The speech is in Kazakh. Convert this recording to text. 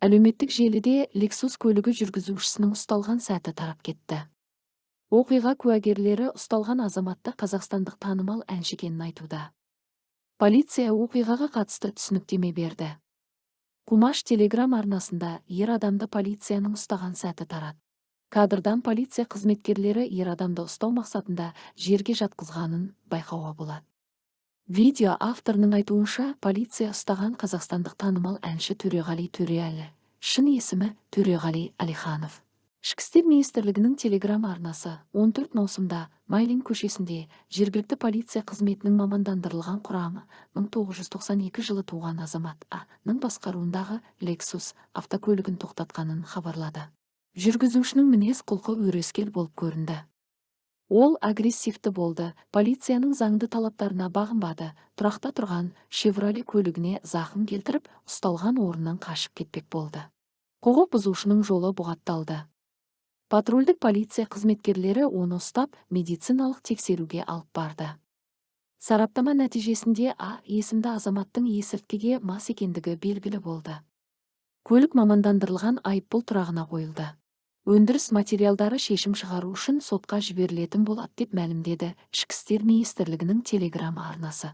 Әлеуметтік желіде Lexus көлігі жүргізушісінің ұсталған сәті тарап кетті. Оқиға куәгерлері ұсталған азаматты қазақстандық танымал әнші екенін айтуда. Полиция оқиғаға қатысты түсініктеме берді. Кумаш Телеграм арнасында ер адамды полицияның ұстаған сәті тарады. Кадрдан полиция қызметкерлері ер адамды ұстау мақсатында жерге жатқызғанын байқауға болады. Видео авторының айтуынша, полиция ұстаған қазақстандық танымал әнші Төреғали Төреәлі, шын есімі Төреғали Әлиханов. Ішкі істер министрлігінің Телеграм арнасы 14 маусымда Майлин көшесінде жергілікті полиция қызметінің мамандандырылған құрамы 1992 жылы туған азамат А.ның басқаруындағы Lexus автокөлігін тоқтатқанын хабарлады. Жүргізушінің мінез-құлқы өрескел болып көрінді. Ол агрессивті болды, полицияның заңды талаптарына бағынбады, тұрақта тұрған Chevrolet көлігіне зақым келтіріп, ұсталған орнынан қашып кетпек болды. Құқық бұзушының жолы бұғатталды. Патрульдік полиция қызметкерлері оны ұстап, медициналық тексеруге алып барды. Сараптама нәтижесінде А есімді азаматтың есірткіге мас екендігі белгілі болды. Көлік мамандандырылған айыппұл тұрағына қойылды. Өндіріс материалдары шешім шығару үшін сотқа жіберілетін болады деп мәлімдеді Ішкі істер министрлігінің Телеграм арнасы.